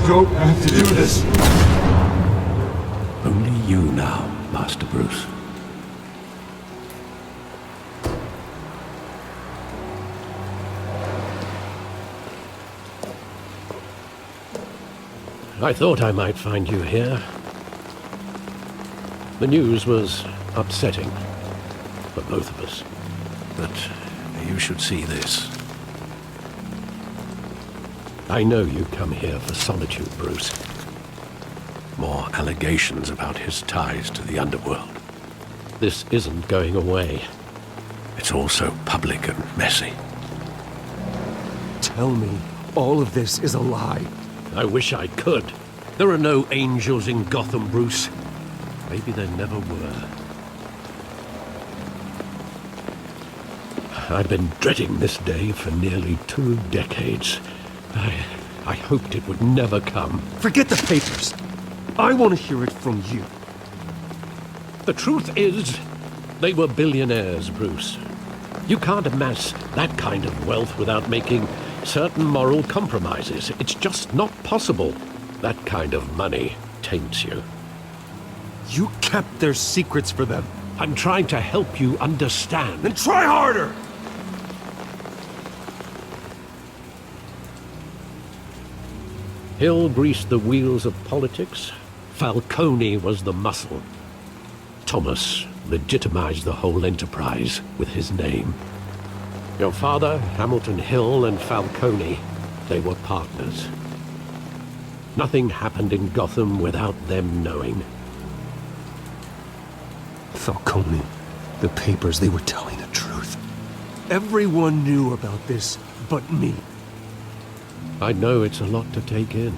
don't have to do this. Only you now, Master Bruce. I thought I might find you here. The news was upsetting for both of us. But you should see this. I know you come here for solitude, Bruce. More allegations about his ties to the underworld. This isn't going away. It's all so public and messy. Tell me, all of this is a lie. I wish I could. There are no angels in Gotham, Bruce. Maybe there never were. I've been dreading this day for nearly 2 decades. I hoped it would never come. Forget the papers. I want to hear it from you. The truth is, they were billionaires, Bruce. You can't amass that kind of wealth without making certain moral compromises. It's just not possible. That kind of money taints you. You kept their secrets for them. I'm trying to help you understand. Then try harder! Hill greased the wheels of politics. Falcone was the muscle. Thomas legitimized the whole enterprise with his name. Your father, Hamilton Hill, and Falcone, they were partners. Nothing happened in Gotham without them knowing. Falcone, the papers, they were telling the truth. Everyone knew about this but me. I know it's a lot to take in.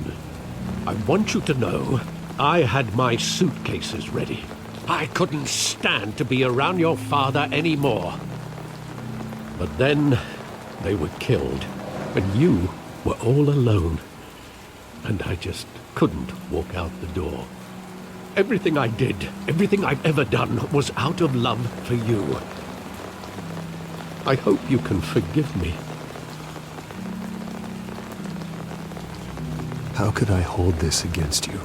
I want you to know I had my suitcases ready. I couldn't stand to be around your father anymore. But then they were killed, and you were all alone. And I just couldn't walk out the door. Everything I did, everything I've ever done, was out of love for you. I hope you can forgive me. How could I hold this against you?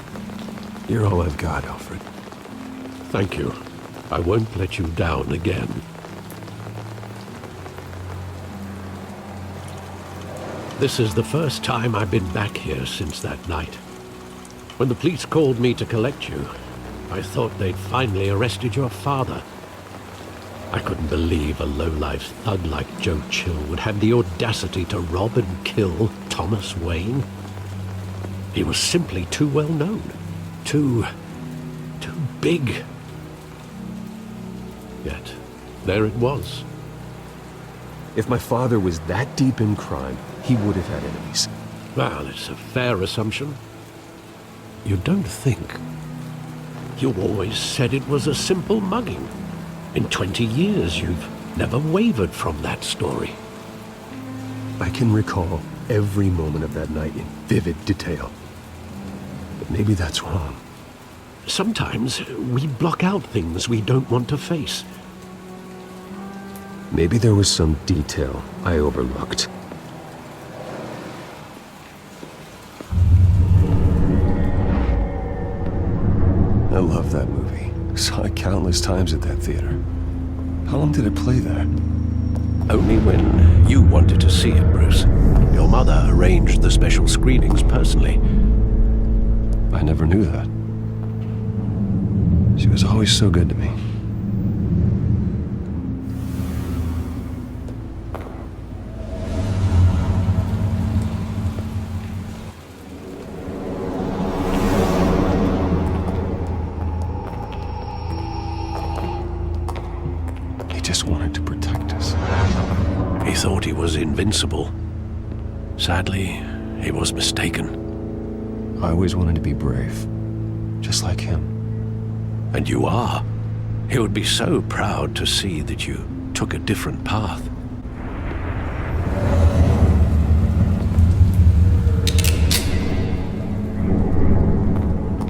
You're all I've got, Alfred. Thank you. I won't let you down again. This is the first time I've been back here since that night. When the police called me to collect you, I thought they'd finally arrested your father. I couldn't believe a low-life thug like Joe Chill would have the audacity to rob and kill Thomas Wayne. He was simply too well known. Too big. Yet, there it was. If my father was that deep in crime, he would have had enemies. Well, it's a fair assumption. You don't think. You always said it was a simple mugging. In 20 years, you've never wavered from that story. I can recall every moment of that night in vivid detail. But maybe that's wrong. Sometimes we block out things we don't want to face. Maybe there was some detail I overlooked. I love that movie. Saw it countless times at that theater. How long did it play there? Only when you wanted to see it, Bruce. Your mother arranged the special screenings personally. I never knew that. She was always so good to me. He just wanted to protect us. He thought he was invincible. Sadly, he was mistaken. I always wanted to be brave, just like him. And you are. He would be so proud to see that you took a different path.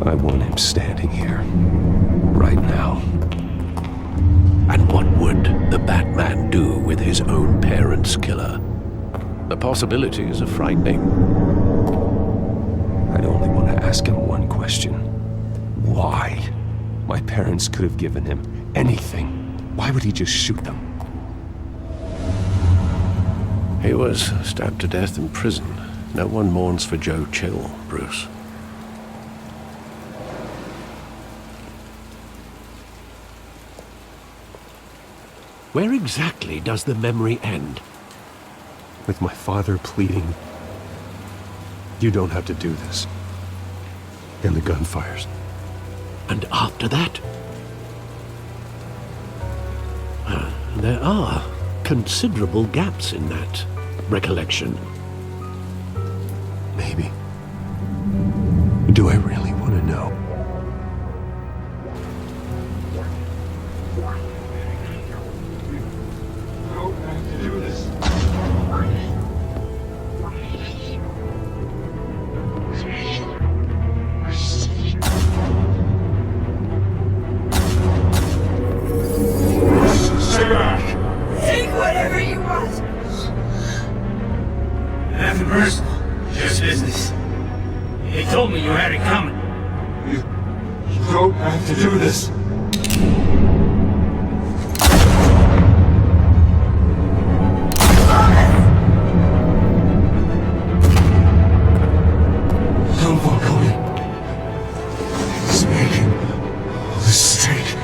I want him standing here, right now. And what would the Batman do with his own parents' killer? The possibilities are frightening. I'd only ask him one question. Why? My parents could have given him anything. Why would he just shoot them? He was stabbed to death in prison. No one mourns for Joe Chill, Bruce. Where exactly does the memory end? With my father pleading, "You don't have to do this." And the gun fires. And after that? There are considerable gaps in that recollection. Maybe. Do I really want to know? Take whatever you want. Nothing personal, just business. They told me you had it coming. You don't have to do this. Don't walk away. He's making a mistake.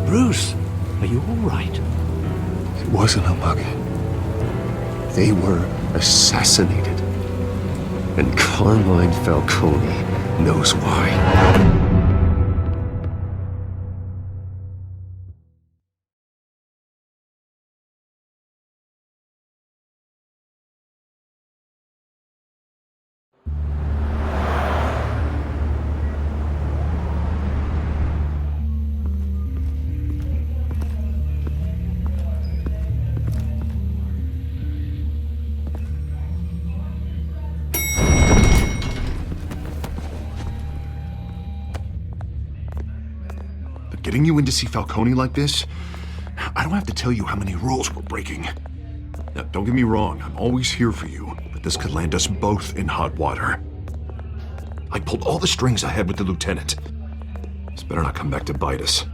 Bruce, are you all right? It wasn't a bug. They were assassinated. And Carmine Falcone knows why. Getting you in to see Falcone like this, I don't have to tell you how many rules we're breaking. Now, don't get me wrong, I'm always here for you, but this could land us both in hot water. I pulled all the strings I had with the lieutenant. This better not come back to bite us.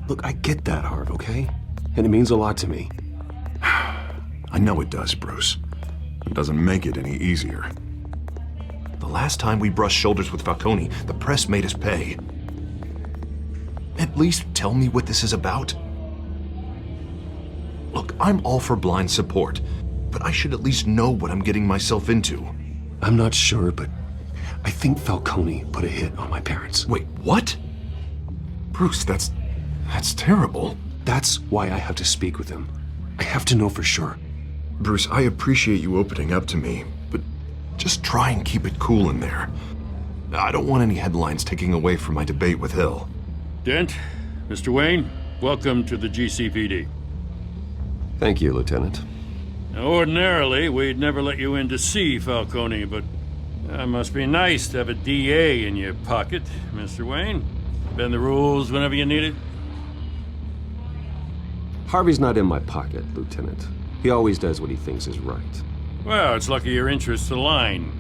Look, I get that, Harv, okay? And it means a lot to me. I know it does, Bruce. It doesn't make it any easier. The last time we brushed shoulders with Falcone, the press made us pay. At least tell me what this is about. Look, I'm all for blind support, but I should at least know what I'm getting myself into. I'm not sure, but I think Falcone put a hit on my parents. Wait, what? Bruce, that's terrible. That's why I have to speak with him. I have to know for sure. Bruce, I appreciate you opening up to me, but just try and keep it cool in there. I don't want any headlines taking away from my debate with Hill. Dent, Mr. Wayne, welcome to the GCPD. Thank you, Lieutenant. Now, ordinarily, we'd never let you in to see Falcone, but it must be nice to have a DA in your pocket, Mr. Wayne. Bend the rules whenever you need it. Harvey's not in my pocket, Lieutenant. He always does what he thinks is right. Well, it's lucky your interests align.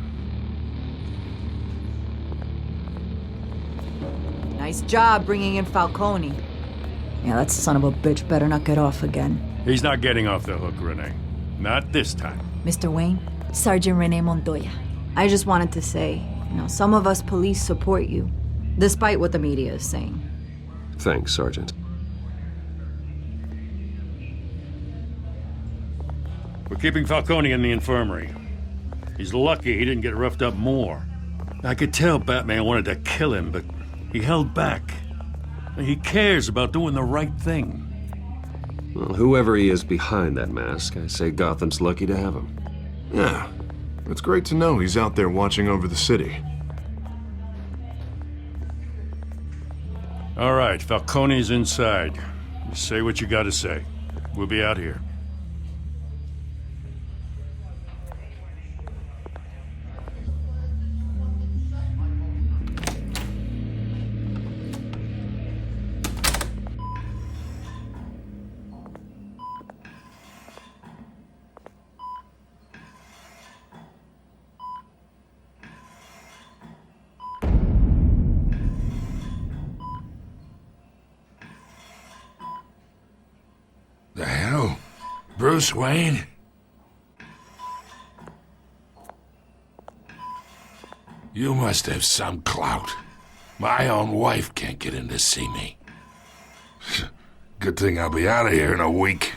Nice job bringing in Falcone. Yeah, that son of a bitch better not get off again. He's not getting off the hook, Renee. Not this time. Mr. Wayne, Sergeant Renee Montoya. I just wanted to say, some of us police support you, despite what the media is saying. Thanks, Sergeant. We're keeping Falcone in the infirmary. He's lucky he didn't get roughed up more. I could tell Batman wanted to kill him, but he held back. He cares about doing the right thing. Well, whoever he is behind that mask, I say Gotham's lucky to have him. Yeah, it's great to know he's out there watching over the city. All right, Falcone's inside. You say what you gotta say. We'll be out here. The hell? Bruce Wayne? You must have some clout. My own wife can't get in to see me. Good thing I'll be out of here in a week.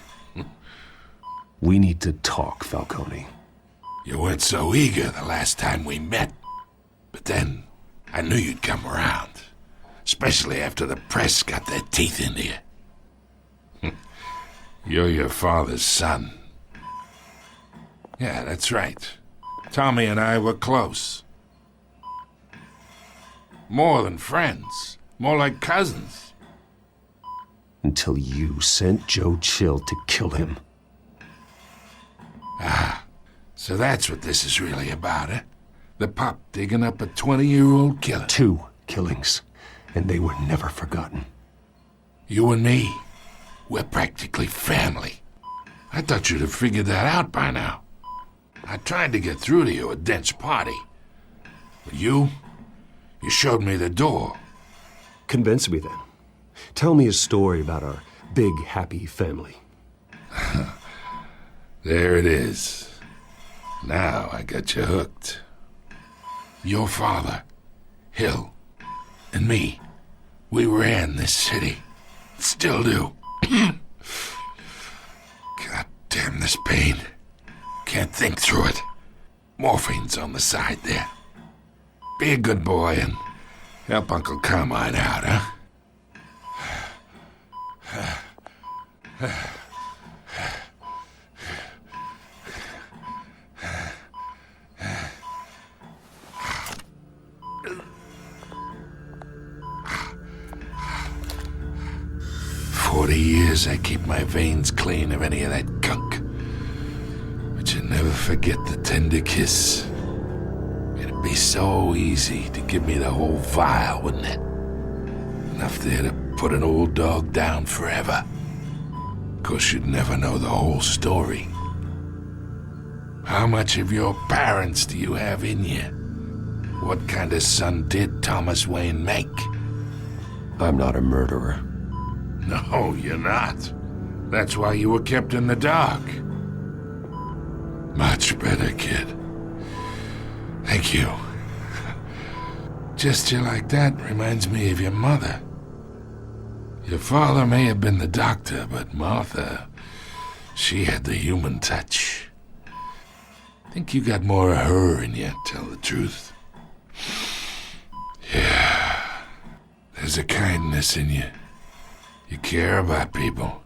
We need to talk, Falcone. You weren't so eager the last time we met. But then, I knew you'd come around. Especially after the press got their teeth into you. You're your father's son. Yeah, that's right. Tommy and I were close. More than friends. More like cousins. Until you sent Joe Chill to kill him. Ah, so that's what this is really about, eh? The pup digging up a 20-year-old killer. 2 killings, and they were never forgotten. You and me, we're practically family. I thought you'd have figured that out by now. I tried to get through to you at Dent's party. But you showed me the door. Convince me then. Tell me a story about our big, happy family. There it is. Now I got you hooked. Your father, Hill, and me, we ran this city. Still do. God damn this pain. Can't think through it. Morphine's on the side there. Be a good boy and help Uncle Carmine out, huh? 40 years I keep my veins clean of any of that gunk. But you never forget the tender kiss. It'd be so easy to give me the whole vial, wouldn't it? Enough there to put an old dog down forever. Of course, you'd never know the whole story. How much of your parents do you have in you? What kind of son did Thomas Wayne make? I'm not a murderer. No, you're not. That's why you were kept in the dark. Much better, kid. Thank you. Gesture like that reminds me of your mother. Your father may have been the doctor, but Martha, she had the human touch. Think you got more of her in you, tell the truth. Yeah, there's a kindness in you. You care about people.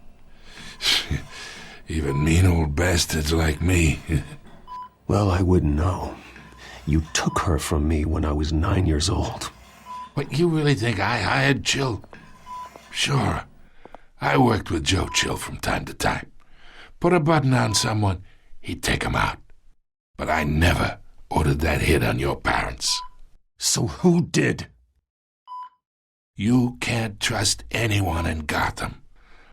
Even mean old bastards like me. Well, I wouldn't know. You took her from me when I was 9 years old. What, you really think I hired Chill? Sure. I worked with Joe Chill from time to time. Put a button on someone, he'd take him out. But I never ordered that hit on your parents. So who did? You can't trust anyone in Gotham.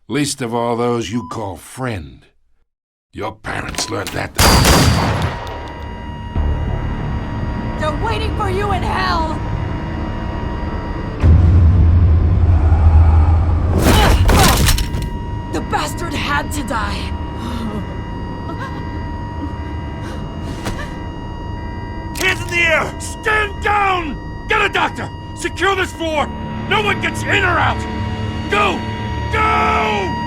Least of all those you call friend. Your parents learned that. They're waiting for you in hell! The bastard had to die! Hands in the air! Stand down! Get a doctor! Secure this floor! No one gets in or out! Go! Go!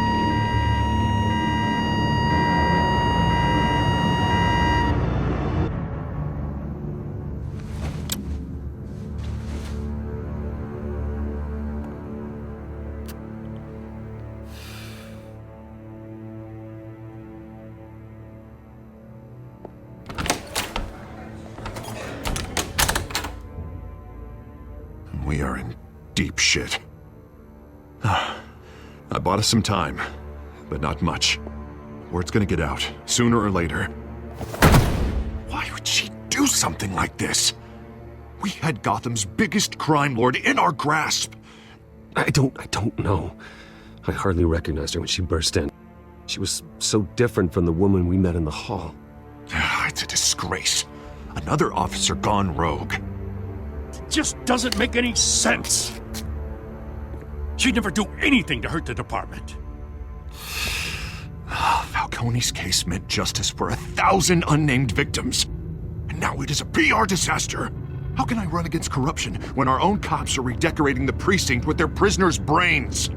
we are in deep shit. I bought us some time, but not much. Word's gonna get out, sooner or later. Why would she do something like this? We had Gotham's biggest crime lord in our grasp. I don't know. I hardly recognized her when she burst in. She was so different from the woman we met in the hall. It's a disgrace. Another officer gone rogue. It just doesn't make any sense. She'd never do anything to hurt the department. Falcone's case meant justice for 1,000 unnamed victims. And now it is a PR disaster. How can I run against corruption when our own cops are redecorating the precinct with their prisoners' brains?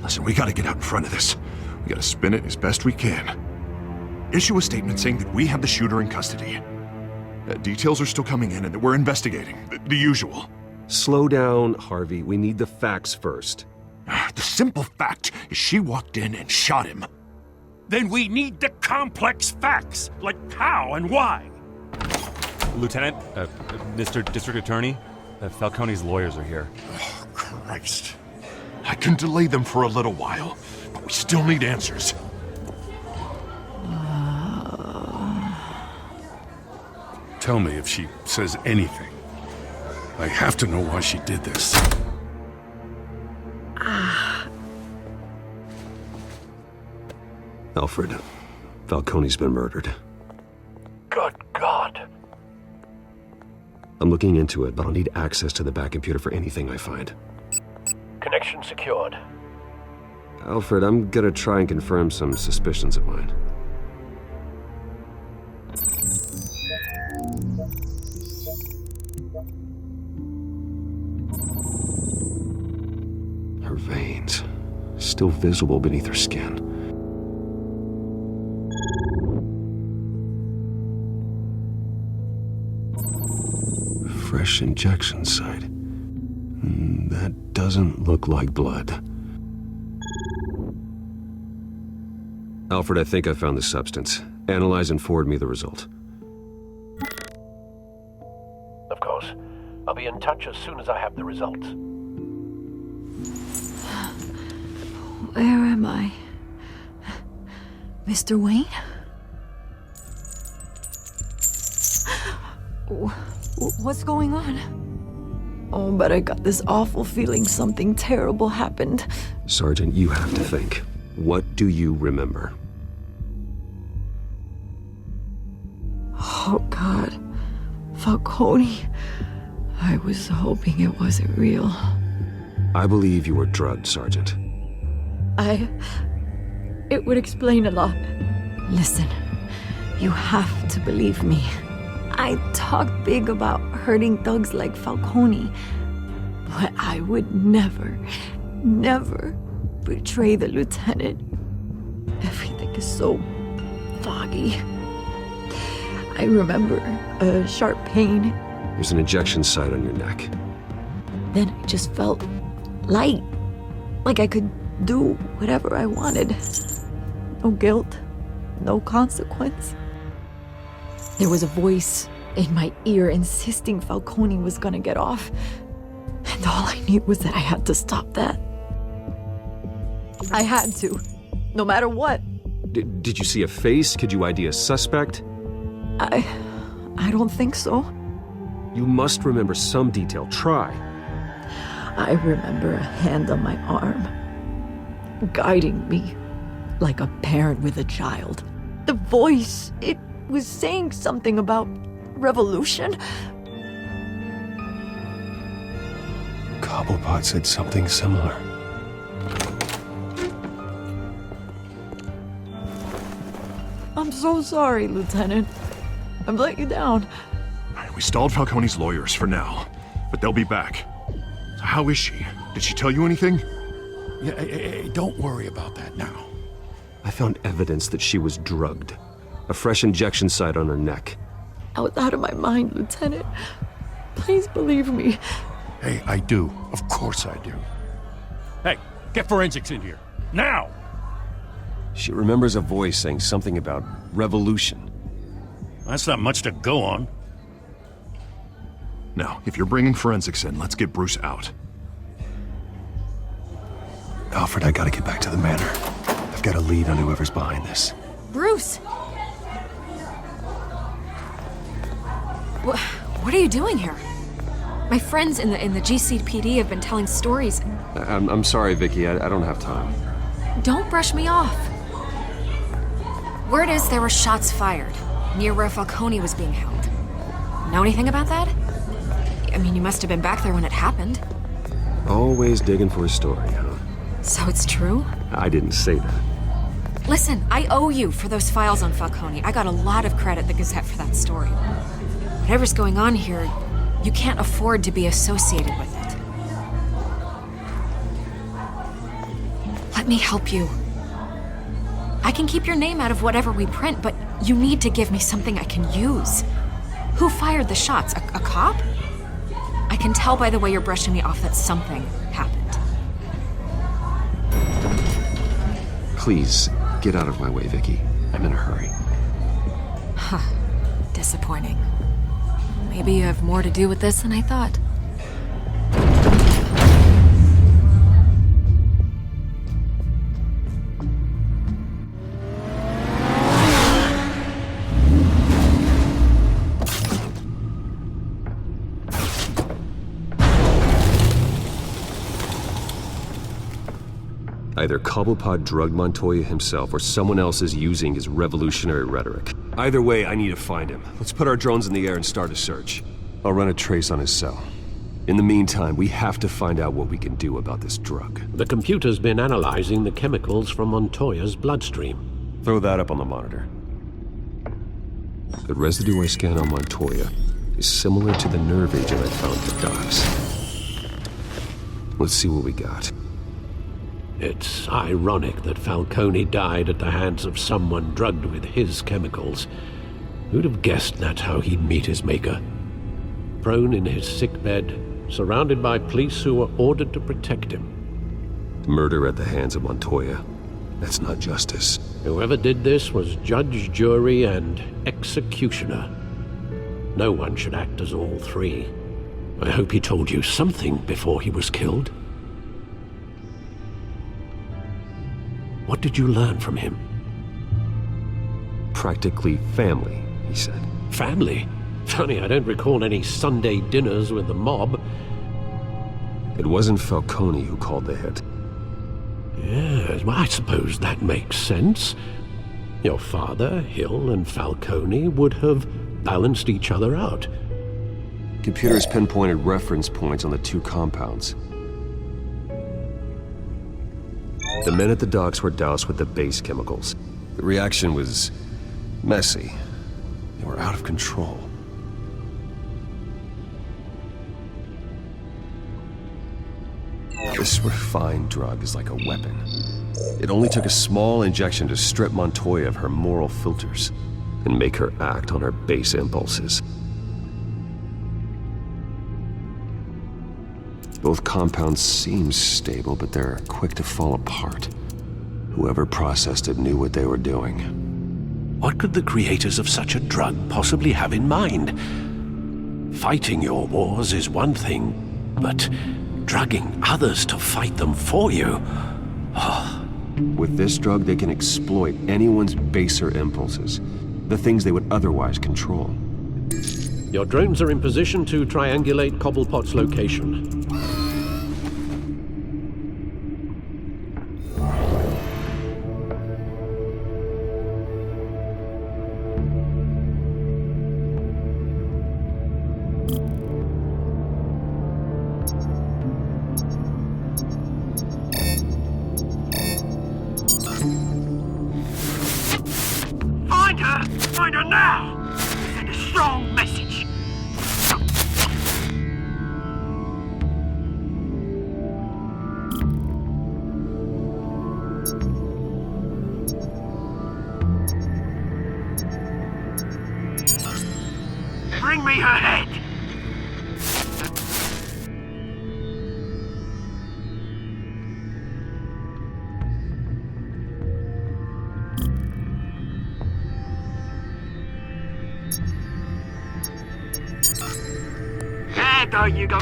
Listen, we gotta get out in front of this. We gotta spin it as best we can. Issue a statement saying that we have the shooter in custody. Details are still coming in and that we're investigating. The usual. Slow down, Harvey. We need the facts first. The simple fact is she walked in and shot him. Then we need the complex facts, like how and why. Lieutenant, Mr. District Attorney, Falcone's lawyers are here. Oh, Christ. I can delay them for a little while, but we still need answers. Tell me if she says anything. I have to know why she did this. Alfred, Falcone's been murdered. Good God. I'm looking into it, but I'll need access to the back computer for anything I find. Connection secured. Alfred, I'm gonna try and confirm some suspicions of mine. Her veins, still visible beneath her skin. Fresh injection site. That doesn't look like blood. Alfred, I think I found the substance. Analyze and forward me the result. Of course. I'll be in touch as soon as I have the results. Where am I? Mr. Wayne? What's going on? Oh, but I got this awful feeling something terrible happened. Sergeant, you have to think. What do you remember? Oh, God. Falcone. I was hoping it wasn't real. I believe you were drugged, Sergeant. It would explain a lot. Listen, you have to believe me. I talk big about hurting thugs like Falcone, but I would never betray the lieutenant. Everything is so foggy. I remember a sharp pain. There's an injection site on your neck. Then I just felt light, like I could do whatever I wanted. No guilt, no consequence. There was a voice in my ear insisting Falcone was gonna get off. And all I knew was that I had to stop that. I had to, no matter what. Did you see a face? Could you ID a suspect? I don't think so. You must remember some detail. Try. I remember a hand on my arm, guiding me like a parent with a child. The voice, it was saying something about revolution. Cobblepot said something similar. I'm so sorry, Lieutenant. I've let you down. We stalled Falcone's lawyers for now, but they'll be back. So how is she? Did she tell you anything? Yeah, hey, don't worry about that now. I found evidence that she was drugged. A fresh injection site on her neck. I was out of my mind, Lieutenant. Please believe me. Hey, I do. Of course I do. Hey, get forensics in here. Now! She remembers a voice saying something about revolution. That's not much to go on. Now, if you're bringing forensics in, let's get Bruce out. Alfred, I gotta get back to the manor. I've got a lead on whoever's behind this. Bruce! What are you doing here? My friends in the GCPD have been telling stories. I'm sorry, Vicky. I don't have time. Don't brush me off. Word is there were shots fired near where Falcone was being held. Know anything about that? I mean, you must have been back there when it happened. Always digging for a story, huh? So it's true? I didn't say that. Listen, I owe you for those files on Falcone. I got a lot of credit at the Gazette for that story. Whatever's going on here, you can't afford to be associated with it. Let me help you. I can keep your name out of whatever we print, but you need to give me something I can use. Who fired the shots? A cop? I can tell by the way you're brushing me off that something happened. Please, get out of my way, Vicky. I'm in a hurry. Huh. Disappointing. Maybe you have more to do with this than I thought. Either Cobblepot drugged Montoya himself, or someone else is using his revolutionary rhetoric. Either way, I need to find him. Let's put our drones in the air and start a search. I'll run a trace on his cell. In the meantime, we have to find out what we can do about this drug. The computer's been analyzing the chemicals from Montoya's bloodstream. Throw that up on the monitor. The residue I scanned on Montoya is similar to the nerve agent I found at the docks. Let's see what we got. It's ironic that Falcone died at the hands of someone drugged with his chemicals. Who'd have guessed that's how he'd meet his maker? Prone in his sickbed, surrounded by police who were ordered to protect him. Murder at the hands of Montoya. That's not justice. Whoever did this was judge, jury, and executioner. No one should act as all three. I hope he told you something before he was killed. What did you learn from him? Practically family, he said. Family? Funny, I don't recall any Sunday dinners with the mob. It wasn't Falcone who called the hit. Yes, well, I suppose that makes sense. Your father, Hill, and Falcone would have balanced each other out. Computers pinpointed reference points on the two compounds. The men at the docks were doused with the base chemicals. The reaction was messy. They were out of control. This refined drug is like a weapon. It only took a small injection to strip Montoya of her moral filters and make her act on her base impulses. Both compounds seem stable, but they're quick to fall apart. Whoever processed it knew what they were doing. What could the creators of such a drug possibly have in mind? Fighting your wars is one thing, but drugging others to fight them for you? With this drug, they can exploit anyone's baser impulses, the things they would otherwise control. Your drones are in position to triangulate Cobblepot's location. Find her now! Send a strong message! Bring me her head! bad though, you go.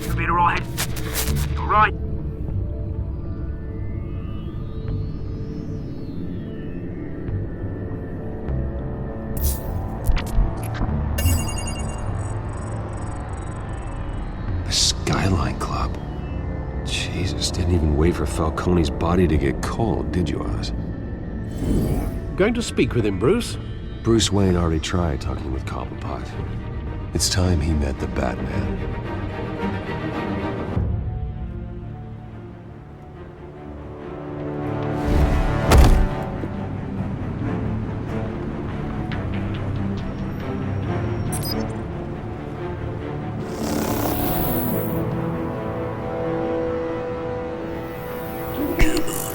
You'll be alright. Alright. The Skyline Club. Jesus, didn't even wait for Falcone's body to get cold, did you, Oz? Going to speak with him, Bruce? Bruce Wayne already tried talking with Cobblepot. It's time he met the Batman.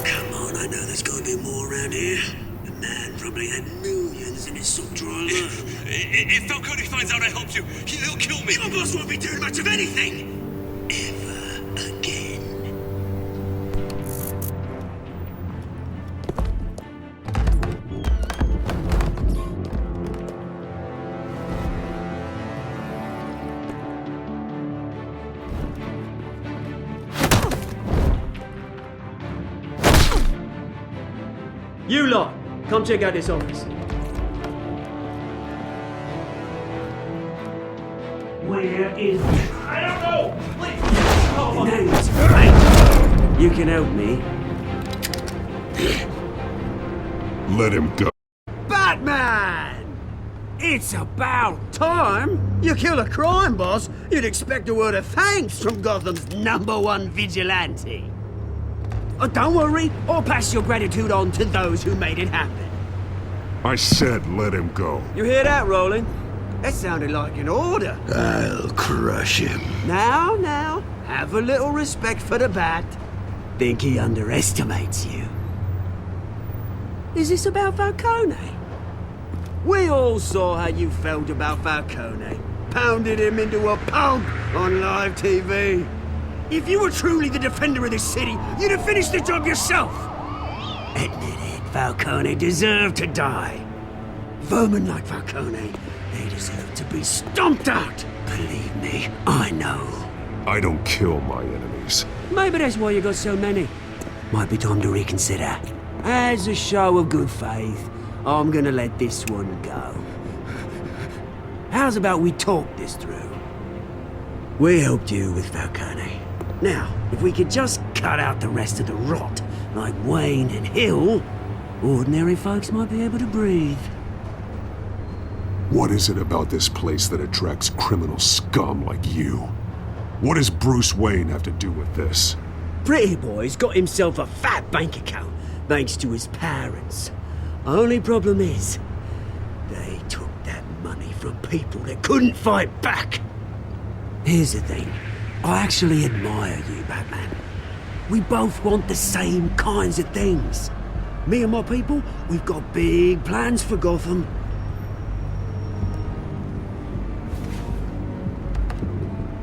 Come on, I know there's gotta be more around here. The man probably had millions in his salt drawer. If Falcone finds out I helped you, he'll kill me. Your boss won't be doing much of anything. Ever again. You lot, come check out this office. Where is... I don't know! Please! The name's right. You can help me. Let him go. Batman! It's about time! You kill a crime boss, you'd expect a word of thanks from Gotham's #1 vigilante. Oh, don't worry, I'll pass your gratitude on to those who made it happen. I said let him go. You hear that, Roland? That sounded like an order. I'll crush him. Now, have a little respect for the Bat. Think he underestimates you. Is this about Falcone? We all saw how you felt about Falcone. Pounded him into a pulp on live TV. If you were truly the defender of this city, you'd have finished the job yourself. Admit it, Falcone deserved to die. Vermin like Falcone, they deserve to be stomped out. Believe me, I know. I don't kill my enemies. Maybe that's why you got so many. Might be time to reconsider. As a show of good faith, I'm gonna let this one go. How's about we talk this through? We helped you with Falcone. Now, if we could just cut out the rest of the rot, like Wayne and Hill, ordinary folks might be able to breathe. What is it about this place that attracts criminal scum like you? What does Bruce Wayne have to do with this? Pretty Boy's got himself a fat bank account, thanks to his parents. Only problem is, they took that money from people that couldn't fight back. Here's the thing. I actually admire you, Batman. We both want the same kinds of things. Me and my people, we've got big plans for Gotham.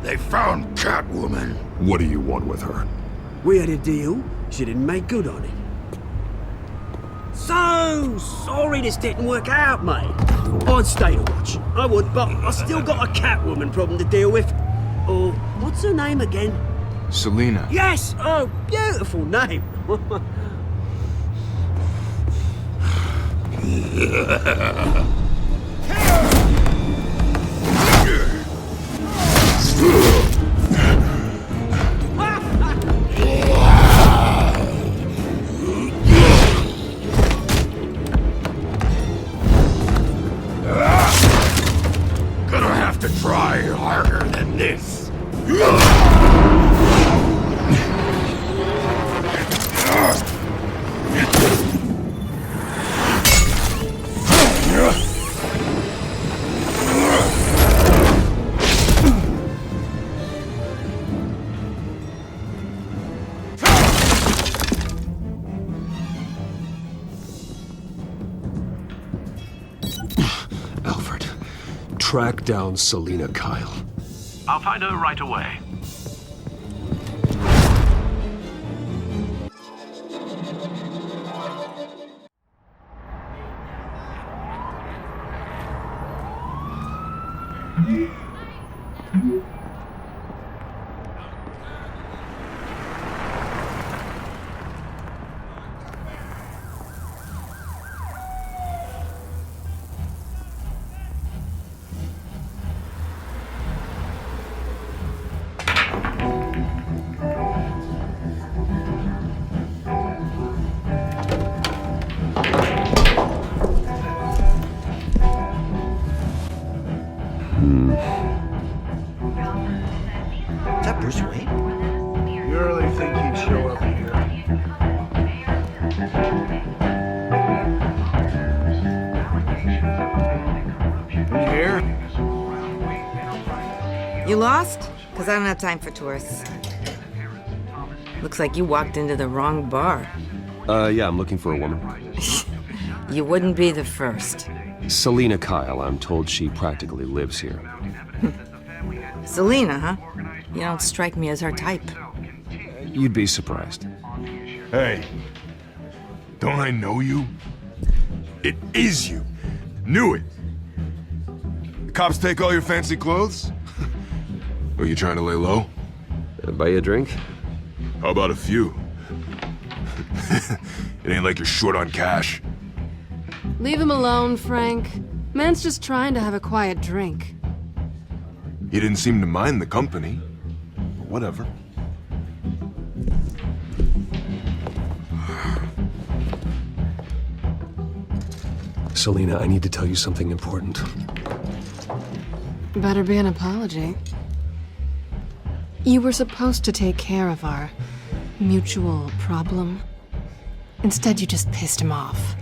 They found Catwoman. What do you want with her? We had a deal. She didn't make good on it. So sorry this didn't work out, mate. I'd stay to watch. I would, but I still got a Catwoman problem to deal with. Oh, what's her name again? Selina. Yes! Oh, beautiful name. Gonna have to try harder than this. Alfred, track down Selina Kyle. I'll find her right away. Bruce Wayne? You really think he'd show up here? You here? You lost? Because I don't have time for tourists. Looks like you walked into the wrong bar. Yeah, I'm looking for a woman. You wouldn't be the first. Selina Kyle, I'm told she practically lives here. Selina, huh? You don't strike me as her type. You'd be surprised. Hey, don't I know you? It is you. Knew it. The cops take all your fancy clothes? Are you trying to lay low? Buy you a drink? How about a few? It ain't like you're short on cash. Leave him alone, Frank. Man's just trying to have a quiet drink. He didn't seem to mind the company. But whatever. Selina, I need to tell you something important. Better be an apology. You were supposed to take care of our mutual problem. Instead, you just pissed him off.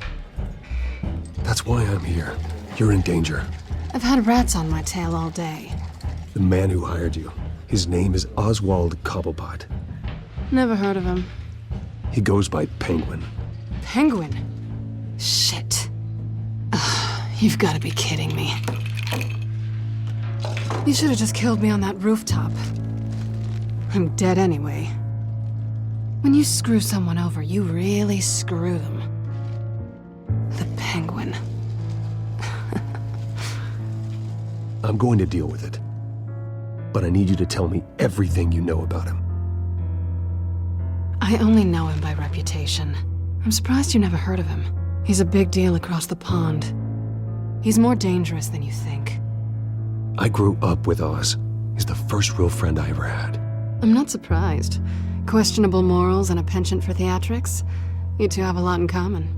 That's why I'm here. You're in danger. I've had rats on my tail all day. The man who hired you, his name is Oswald Cobblepot. Never heard of him. He goes by Penguin. Penguin? Shit. Ugh, you've got to be kidding me. You should have just killed me on that rooftop. I'm dead anyway. When you screw someone over, you really screw them. The Penguin. I'm going to deal with it. But I need you to tell me everything you know about him. I only know him by reputation. I'm surprised you never heard of him. He's a big deal across the pond. He's more dangerous than you think. I grew up with Oz. He's the first real friend I ever had. I'm not surprised. Questionable morals and a penchant for theatrics. You two have a lot in common.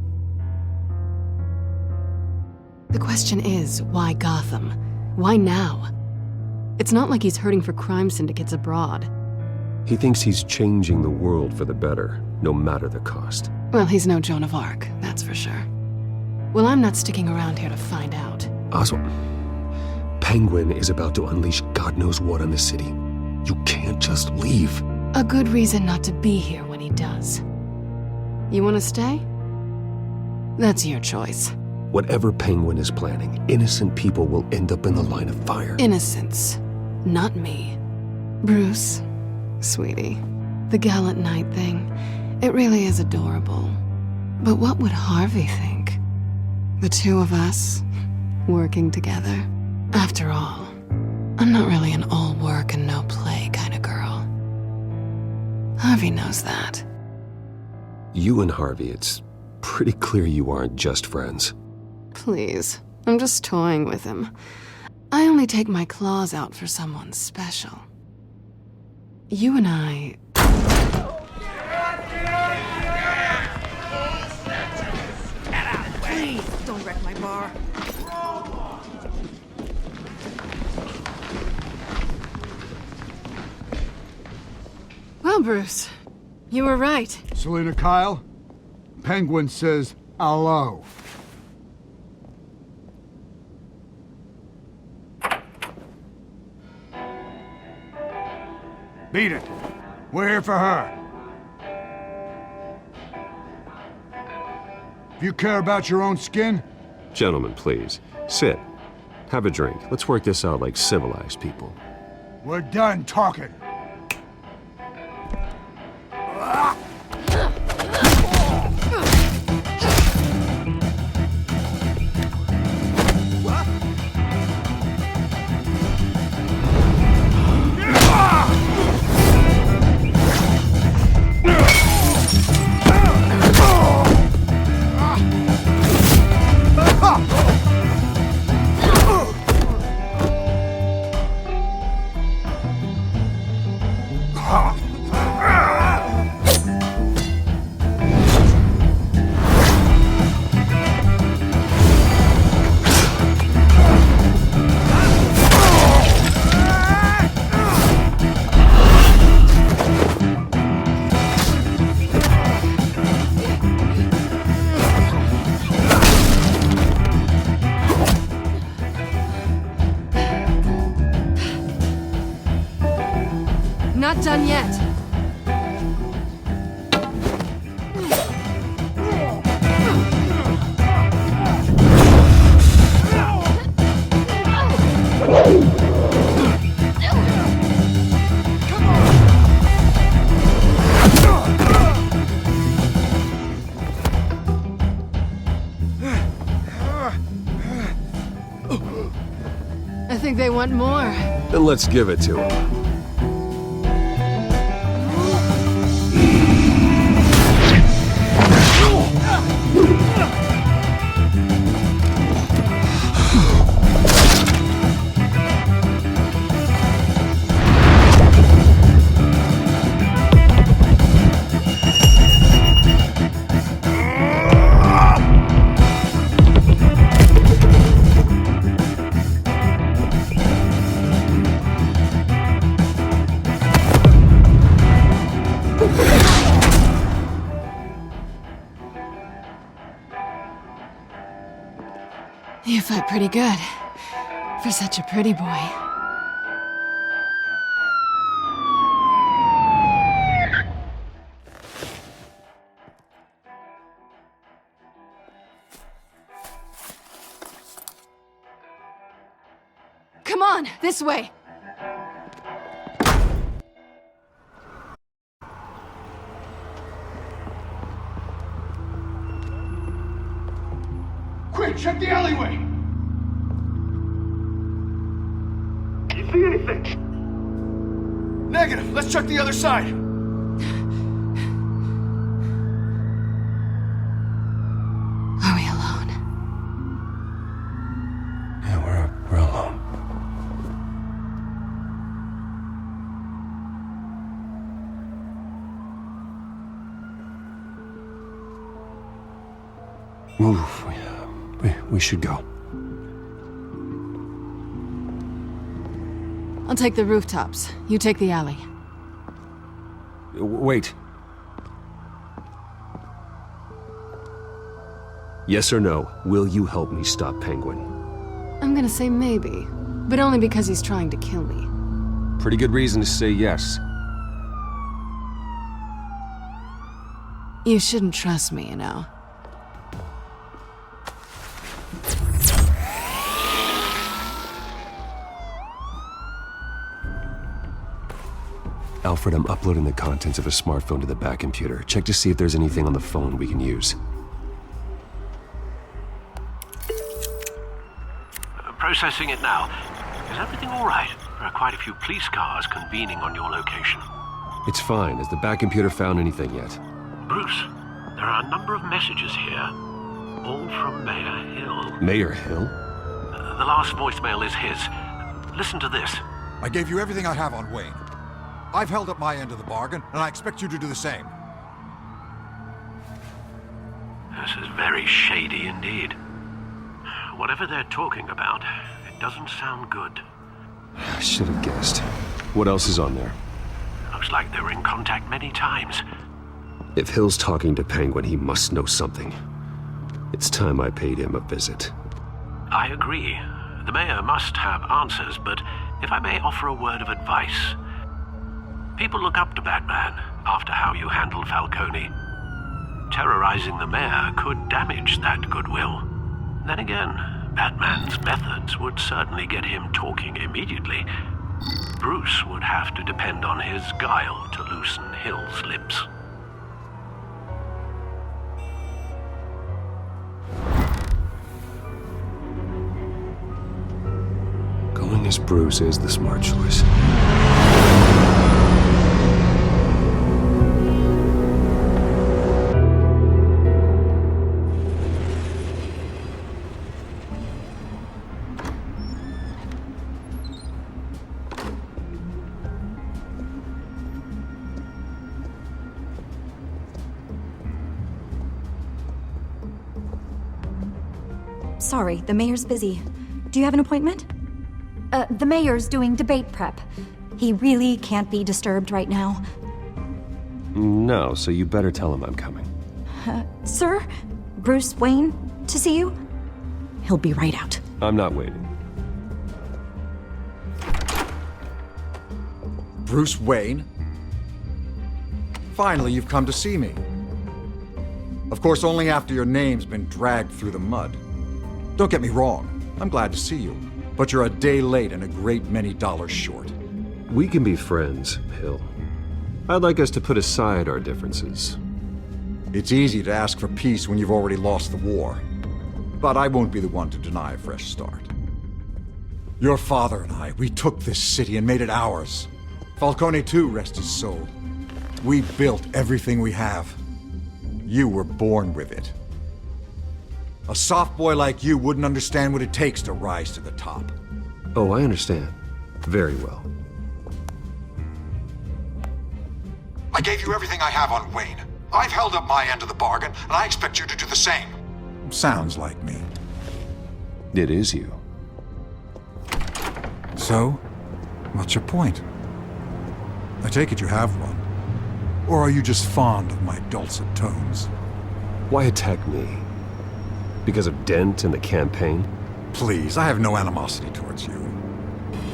The question is, why Gotham? Why now? It's not like he's hurting for crime syndicates abroad. He thinks he's changing the world for the better, no matter the cost. Well, he's no Joan of Arc, that's for sure. Well, I'm not sticking around here to find out. Oswald, Penguin is about to unleash God knows what on the city. You can't just leave. A good reason not to be here when he does. You want to stay? That's your choice. Whatever Penguin is planning, innocent people will end up in the line of fire. Innocence, not me. Bruce, sweetie, the gallant knight thing, it really is adorable. But what would Harvey think? The two of us, working together. After all, I'm not really an all work and no play kind of girl. Harvey knows that. You and Harvey, it's pretty clear you aren't just friends. Please, I'm just toying with him. I only take my claws out for someone special. You and I... Please, don't wreck my bar. Well, Bruce, you were right. Selina Kyle, Penguin says hello. Beat it. We're here for her. If you care about your own skin... Gentlemen, please, sit. Have a drink. Let's work this out like civilized people. We're done talking. Not done yet. I think they want more. Then let's give it to them. You fight pretty good. For such a pretty boy. Come on, this way! Quick, check the alleyway! You see anything? Negative. Let's check the other side. Are we alone? Yeah, we're alone. Move. We should go. I'll take the rooftops. You take the alley. Wait. Yes or no, will you help me stop Penguin? I'm gonna say maybe, but only because he's trying to kill me. Pretty good reason to say yes. You shouldn't trust me, you know. Alfred, I'm uploading the contents of a smartphone to the back computer. Check to see if there's anything on the phone we can use. Processing it now. Is everything all right? There are quite a few police cars convening on your location. It's fine. Has the back computer found anything yet? Bruce, there are a number of messages here. All from Mayor Hill. Mayor Hill? The last voicemail is his. Listen to this. I gave you everything I have on Wayne. I've held up my end of the bargain, and I expect you to do the same. This is very shady indeed. Whatever they're talking about, it doesn't sound good. I should have guessed. What else is on there? Looks like they were in contact many times. If Hill's talking to Penguin, he must know something. It's time I paid him a visit. I agree. The mayor must have answers, but if I may offer a word of advice. People look up to Batman after how you handled Falcone. Terrorizing the mayor could damage that goodwill. Then again, Batman's methods would certainly get him talking immediately. Bruce would have to depend on his guile to loosen Hill's lips. Going as Bruce is the smart choice. Sorry, the mayor's busy. Do you have an appointment? The mayor's doing debate prep. He really can't be disturbed right now. No, so you better tell him I'm coming. Sir? Bruce Wayne to see you? He'll be right out. I'm not waiting. Bruce Wayne? Finally, you've come to see me. Of course, only after your name's been dragged through the mud. Don't get me wrong, I'm glad to see you, but you're a day late and a great many dollars short. We can be friends, Hill. I'd like us to put aside our differences. It's easy to ask for peace when you've already lost the war. But I won't be the one to deny a fresh start. Your father and I, we took this city and made it ours. Falcone too, rest his soul. We built everything we have. You were born with it. A soft boy like you wouldn't understand what it takes to rise to the top. Oh, I understand. Very well. I gave you everything I have on Wayne. I've held up my end of the bargain, and I expect you to do the same. Sounds like me. It is you. So, what's your point? I take it you have one. Or are you just fond of my dulcet tones? Why attack me? Because of Dent and the campaign? Please, I have no animosity towards you.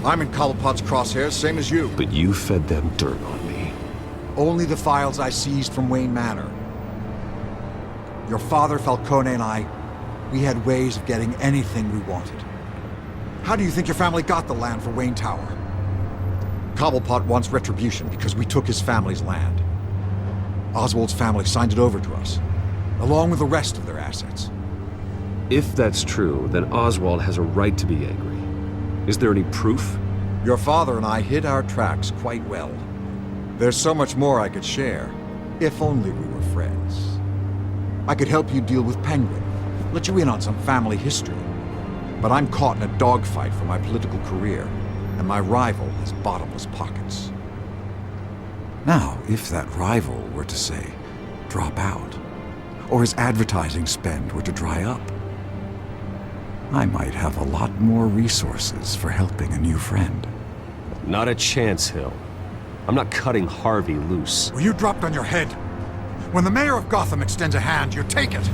I'm in Cobblepot's crosshairs, same as you. But you fed them dirt on me. Only the files I seized from Wayne Manor. Your father, Falcone, and I, we had ways of getting anything we wanted. How do you think your family got the land for Wayne Tower? Cobblepot wants retribution because we took his family's land. Oswald's family signed it over to us, along with the rest of their assets. If that's true, then Oswald has a right to be angry. Is there any proof? Your father and I hid our tracks quite well. There's so much more I could share, if only we were friends. I could help you deal with Penguin, let you in on some family history. But I'm caught in a dogfight for my political career, and my rival has bottomless pockets. Now, if that rival were to say, drop out, or his advertising spend were to dry up, I might have a lot more resources for helping a new friend. Not a chance, Hill. I'm not cutting Harvey loose. Well, you dropped on your head. When the mayor of Gotham extends a hand, you take it.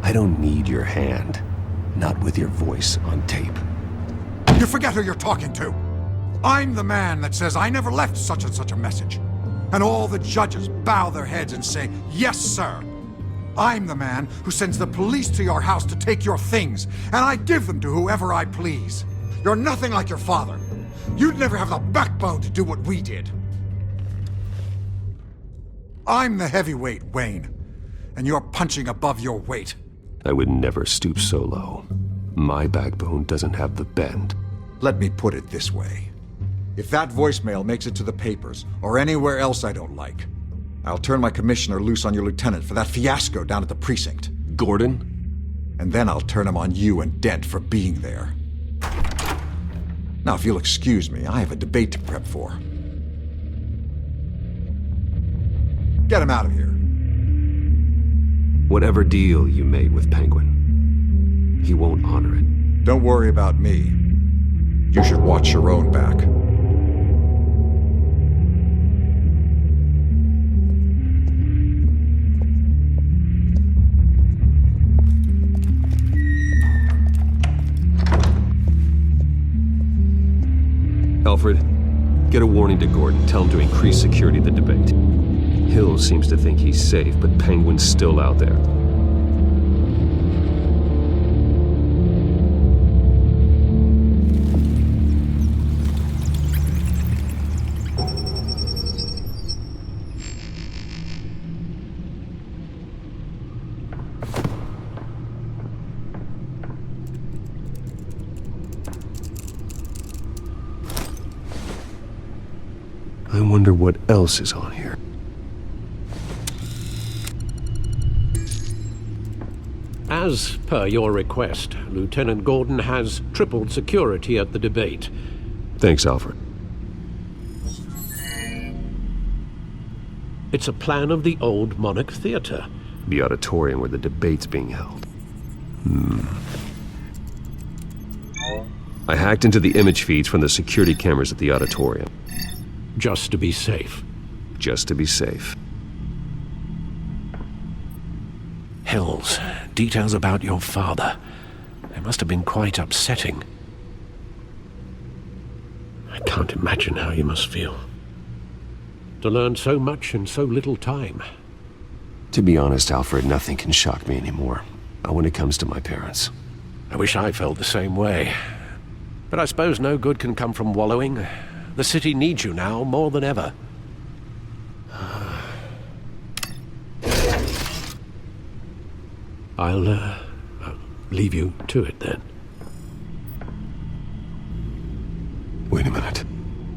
I don't need your hand. Not with your voice on tape. You forget who you're talking to. I'm the man that says I never left such and such a message. And all the judges bow their heads and say, yes, sir. I'm the man who sends the police to your house to take your things, and I give them to whoever I please. You're nothing like your father. You'd never have the backbone to do what we did. I'm the heavyweight, Wayne, and you're punching above your weight. I would never stoop so low. My backbone doesn't have the bend. Let me put it this way. If that voicemail makes it to the papers, or anywhere else I don't like, I'll turn my commissioner loose on your lieutenant for that fiasco down at the precinct. Gordon? And then I'll turn him on you and Dent for being there. Now, if you'll excuse me, I have a debate to prep for. Get him out of here. Whatever deal you made with Penguin, he won't honor it. Don't worry about me. You should watch your own back. Alfred, get a warning to Gordon. Tell him to increase security at the debate. Hill seems to think he's safe, but Penguin's still out there. I wonder what else is on here. As per your request, Lieutenant Gordon has tripled security at the debate. Thanks, Alfred. It's a plan of the old Monarch Theater. The auditorium where the debate's being held. I hacked into the image feeds from the security cameras at the auditorium. Just to be safe. Just to be safe. Hills, details about your father. They must have been quite upsetting. I can't imagine how you must feel. To learn so much in so little time. To be honest, Alfred, nothing can shock me anymore. Not when it comes to my parents. I wish I felt the same way. But I suppose no good can come from wallowing. The city needs you now more than ever. I'll leave you to it then. Wait a minute.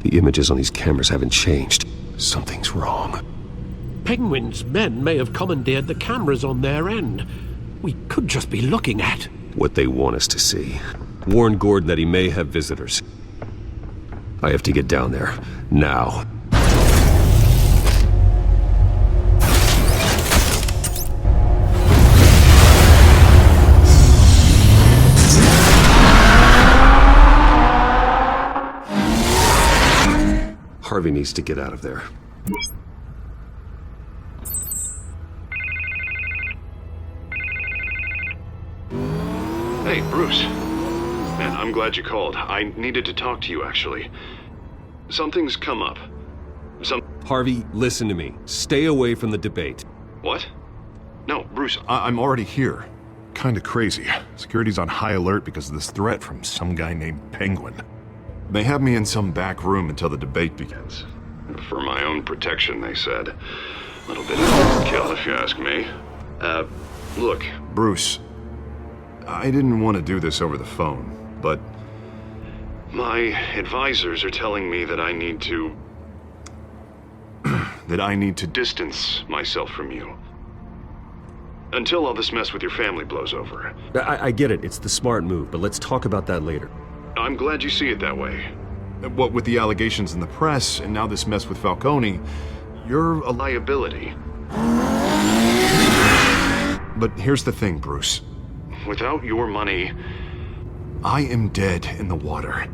The images on these cameras haven't changed. Something's wrong. Penguin's men may have commandeered the cameras on their end. We could just be looking at what they want us to see. Warn Gordon that he may have visitors. I have to get down there. Now. Harvey needs to get out of there. Hey, Bruce. Man, I'm glad you called. I needed to talk to you, actually. Something's come up. Harvey, listen to me. Stay away from the debate. What? No, Bruce, I'm already here. Kinda crazy. Security's on high alert because of this threat from some guy named Penguin. They have me in some back room until the debate begins. For my own protection, they said. A little bit of overkill, if you ask me. Look, Bruce, I didn't want to do this over the phone, but my advisors are telling me that I need to... that I need to distance myself from you. Until all this mess with your family blows over. I get it. It's the smart move, but let's talk about that later. I'm glad you see it that way. What with the allegations in the press, and now this mess with Falcone, you're a liability. But here's the thing, Bruce. Without your money, I am dead in the water.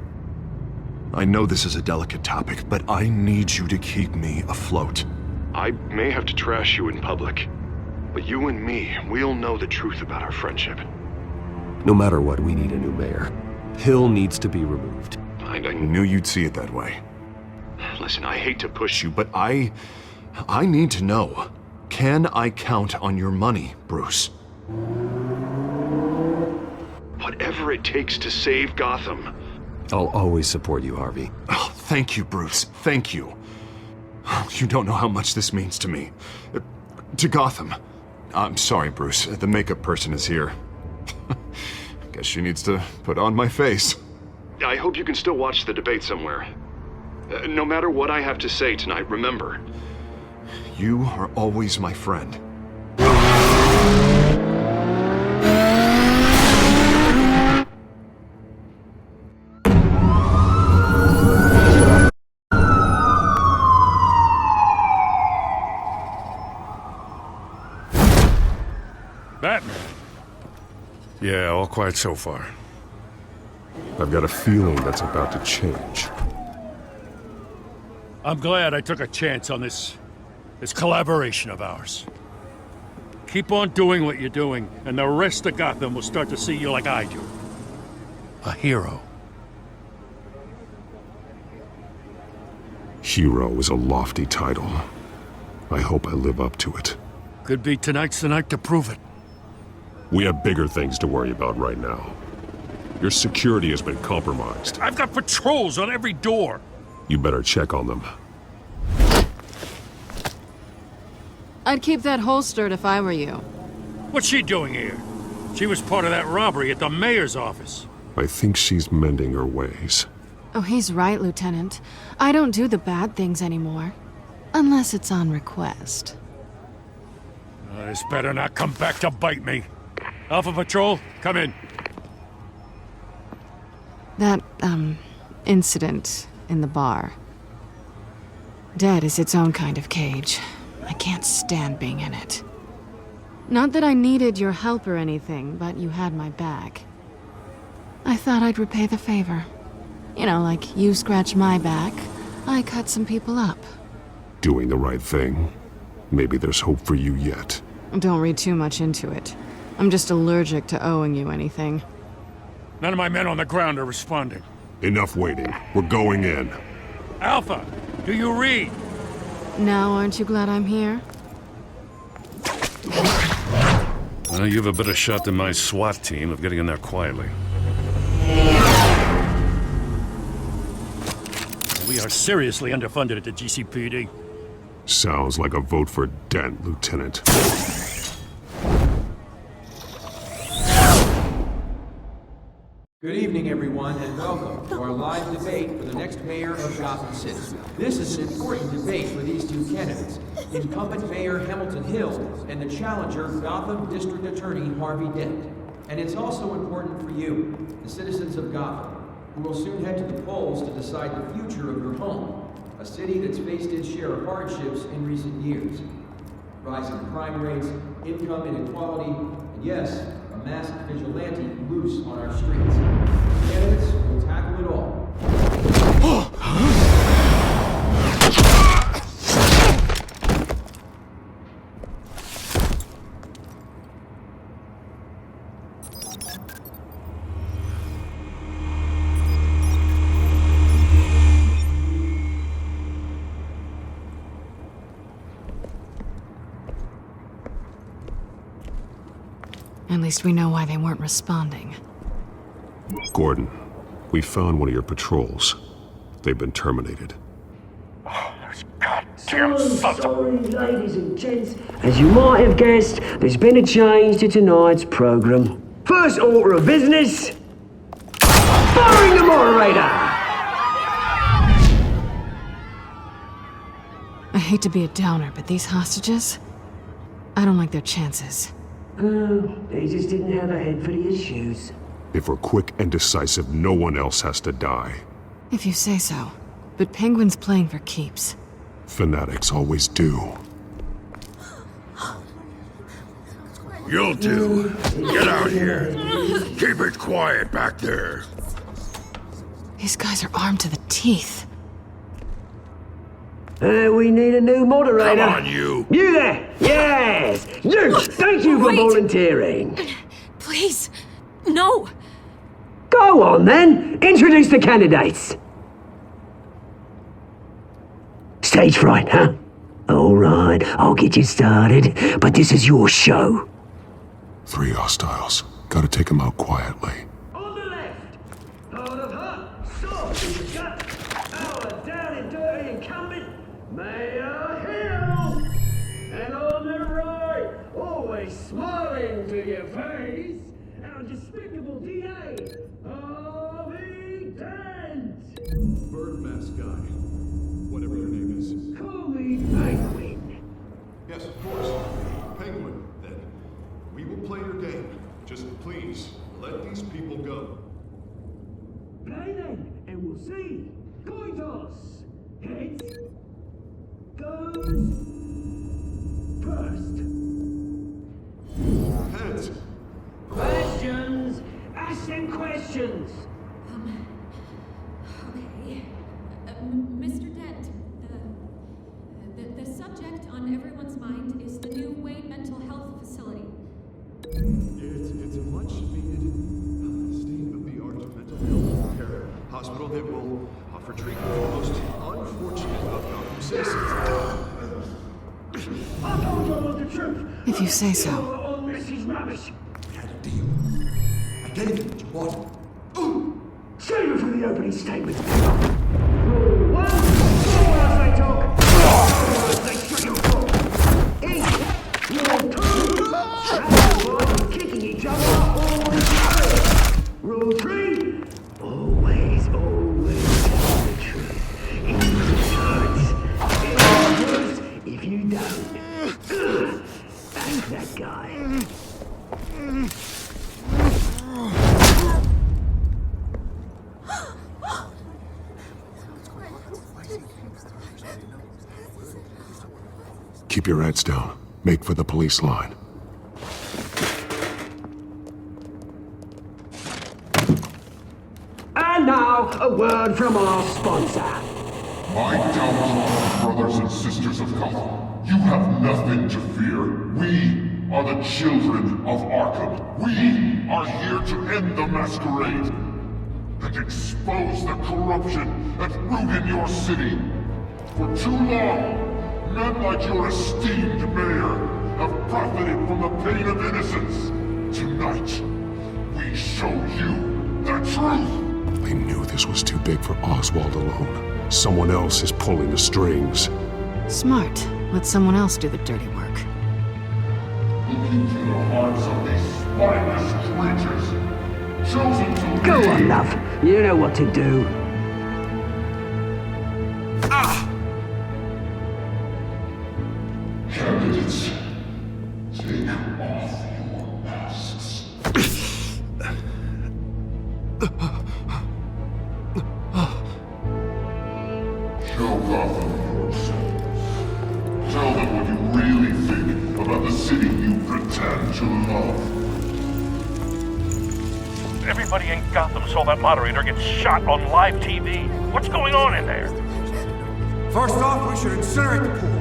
I know this is a delicate topic, but I need you to keep me afloat. I may have to trash you in public, but you and me, we'll know the truth about our friendship. No matter what, we need a new mayor. Hill needs to be removed. I knew you'd see it that way. Listen, I hate to push you, but I need to know. Can I count on your money, Bruce? Whatever it takes to save Gotham. I'll always support you, Harvey. Oh, thank you, Bruce. Thank you. You don't know how much this means to me. To Gotham. I'm sorry, Bruce. The makeup person is here. Guess she needs to put on my face. I hope you can still watch the debate somewhere. No matter what I have to say tonight, remember, you are always my friend. Batman. Yeah, all quiet so far. I've got a feeling that's about to change. I'm glad I took a chance on this collaboration of ours. Keep on doing what you're doing, and the rest of Gotham will start to see you like I do. A hero. Hero is a lofty title. I hope I live up to it. Could be tonight's the night to prove it. We have bigger things to worry about right now. Your security has been compromised. I've got patrols on every door. You better check on them. I'd keep that holstered if I were you. What's she doing here? She was part of that robbery at the mayor's office. I think she's mending her ways. Oh, he's right, Lieutenant. I don't do the bad things anymore. Unless it's on request. This better not come back to bite me. Alpha Patrol, come in. That, incident in the bar. Dead is its own kind of cage. I can't stand being in it. Not that I needed your help or anything, but you had my back. I thought I'd repay the favor. You know, like you scratch my back, I cut some people up. Doing the right thing. Maybe there's hope for you yet. Don't read too much into it. I'm just allergic to owing you anything. None of my men on the ground are responding. Enough waiting. We're going in. Alpha, do you read? Now, aren't you glad I'm here? Well, you have a better shot than my SWAT team of getting in there quietly. We are seriously underfunded at the GCPD. Sounds like a vote for Dent, Lieutenant. Good evening, everyone, and welcome to our live debate for the next mayor of Gotham City. This is an important debate for these two candidates, incumbent Mayor Hamilton Hill and the challenger Gotham District Attorney Harvey Dent. And it's also important for you, the citizens of Gotham, who will soon head to the polls to decide the future of your home, a city that's faced its share of hardships in recent years. Rising crime rates, income inequality, and yes, a masked vigilante loose on our streets. Candidates will tackle it all. At least we know why they weren't responding. Gordon, we found one of your patrols. They've been terminated. So sorry, ladies and gents. As you might have guessed, there's been a change to tonight's program. First order of business, firing the moderator! I hate to be a downer, but these hostages, I don't like their chances. Oh, they just didn't have a head for the issues. If we're quick and decisive, no one else has to die. If you say so. But Penguin's playing for keeps. Fanatics always do. You'll do. Get out here. Keep it quiet back there. These guys are armed to the teeth. We need a new moderator. Come on, you. You there! Yes! You! Thank you for volunteering. Please, no. Go on, then. Introduce the candidates. Stage fright, huh? All right, I'll get you started, but this is your show. 3 hostiles. Gotta take them out quietly. On the left, hard of heart, soft in the gut, our down and dirty incumbent, Mayor Hill. And on the right, always smiling to your face, our despicable DA, Harvey Dent. Bird mask guy. Whatever your name is. Call me Penguin. Yes, of course. Penguin, then. We will play your game. Just please, let these people go. Play then, and we'll see. Coin toss. Heads goes first. Heads. Questions. Ask them questions. Okay. Mr. Dent, the subject on everyone's mind is the new Wayne Mental Health Facility. It's a much-needed state-of-the-art mental health care hospital that will offer treatment for the most unfortunate of Gotham citizens. I told you all the truth. If you say so. All this is rubbish. We had a deal. I gave you what you wanted. Save it for the opening statement. Rule 1. As they talk. As they shut your talk. Rule 2. Avoid kicking each other always. Rule 3. Always tell the truth. Even if it hurts. It's worse if you don't. Thank that guy. Keep your heads down. Make for the police line. And now, a word from our sponsor. My downtrodden brothers and sisters of Gotham, you have nothing to fear. We are the children of Arkham. We are here to end the masquerade. and expose the corruption at root in your city. For too long, men like your esteemed mayor have profited from the pain of innocence. Tonight, we show you the truth! I knew this was too big for Oswald alone. Someone else is pulling the strings. Smart. Let someone else do the dirty work. Look into the hearts of these spineless creatures, chosen to Go lead. on, love. You know what to do. Candidates, take off your masks. Show Gotham yourselves. Tell them what you really think about the city you pretend to love. Everybody in Gotham saw that moderator get shot on live TV. What's going on in there? First off, we should incinerate the pool.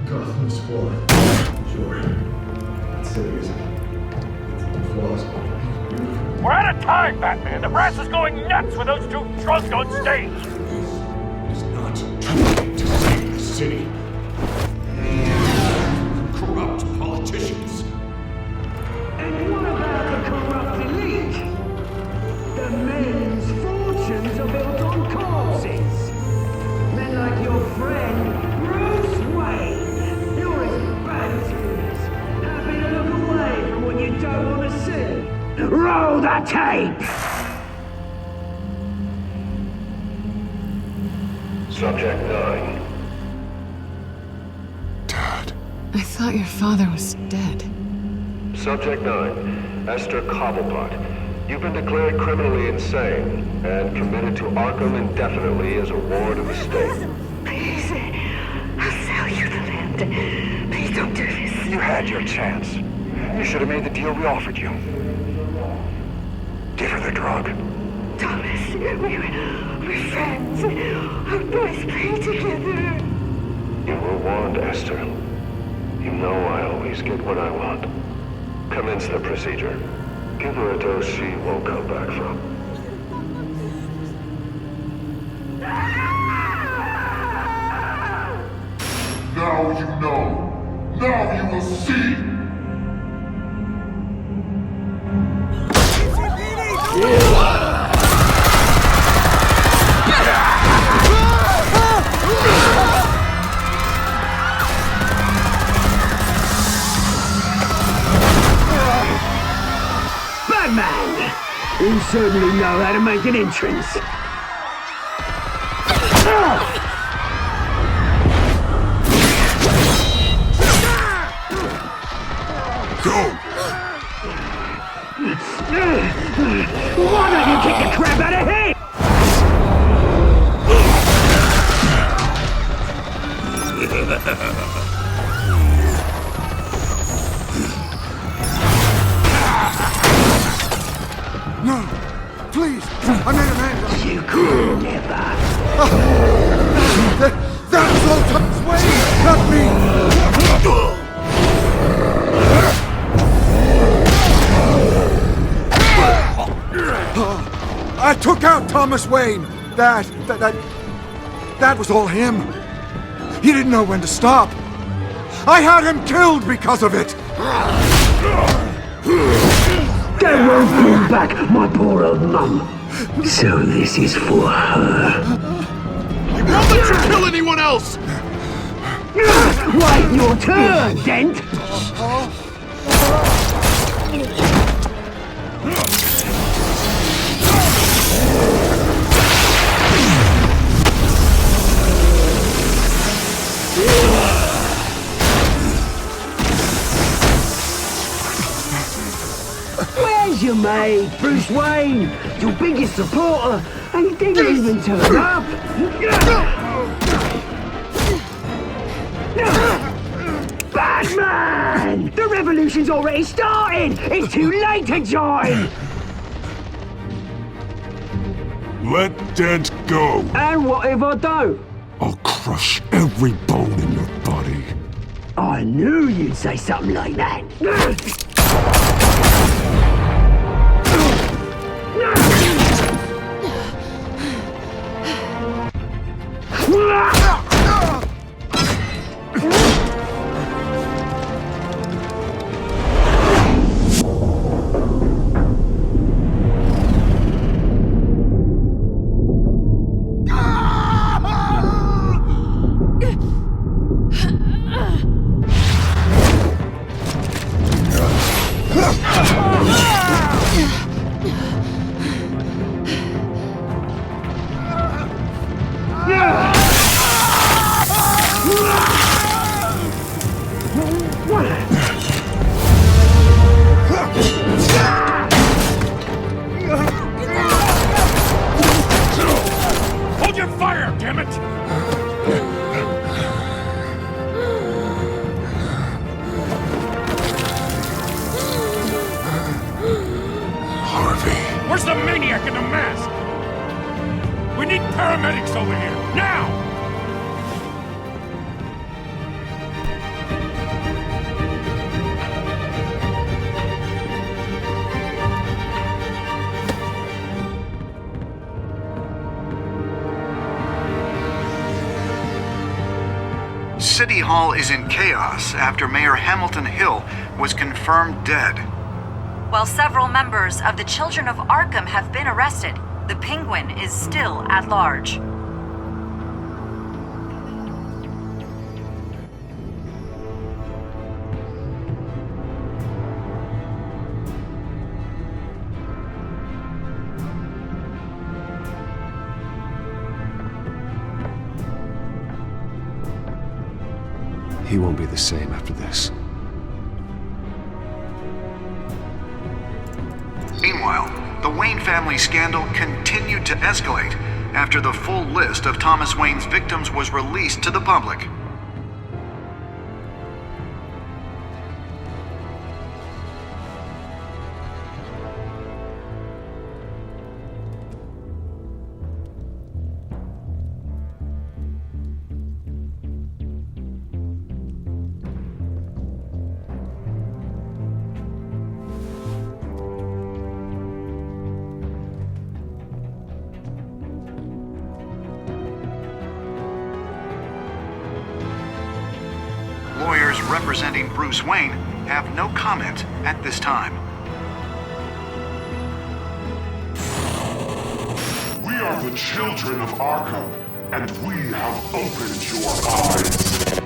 Gotham's flawed. Sure. City is flaws. We're out of time, Batman. The brass is going nuts with those two drunks on stage. It's not too late to save the city. Corrupt politicians. And what about the corrupt elite? The men's fortunes are built on corpses. Men like your friend, Bruce Wayne. You're as bad as he is. Happy to look away from what you don't want to see. Roll the tape! Subject 9. I thought your father was dead. Subject 9, Esther Cobblepot. You've been declared criminally insane and committed to Arkham indefinitely as a ward of the state. Please, I'll sell you the land. Please don't do this. You had your chance. You should have made the deal we offered you. Give her the drug. Thomas, we're friends. Our boys play together. You were warned, Esther. You know I always get what I want. Commence the procedure. Give her a dose she won't come back from. Now you know. Now you will see. Batman! You certainly know how to make an entrance. Why don't you kick the crap out of him? No! Please! I made a man! You could never! That was all Thomas Wayne! Not me! I took out Thomas Wayne! That was all him! He didn't know when to stop! I had him killed because of it! That won't bring back my poor old mum. So this is for her. He won't let you kill anyone else! Wait your turn, Dent! Where's your mate, Bruce Wayne? Your biggest supporter, and he didn't even turn up. Batman! The revolution's already started! It's too late to join! Let Dent go. And what if I don't? I'll crush every bone in your body. I knew you'd say something like that. Hold your fire, damn it! Harvey. Where's the maniac in the mask? We need paramedics over here, now! City Hall is in chaos after Mayor Hamilton Hill was confirmed dead. While several members of the Children of Arkham have been arrested, the Penguin is still at large. He won't be the same after this. Meanwhile, the Wayne family scandal continued to escalate after the full list of Thomas Wayne's victims was released to the public. Lawyers representing Bruce Wayne have no comment at this time. We are the children of Arkham, and we have opened your eyes.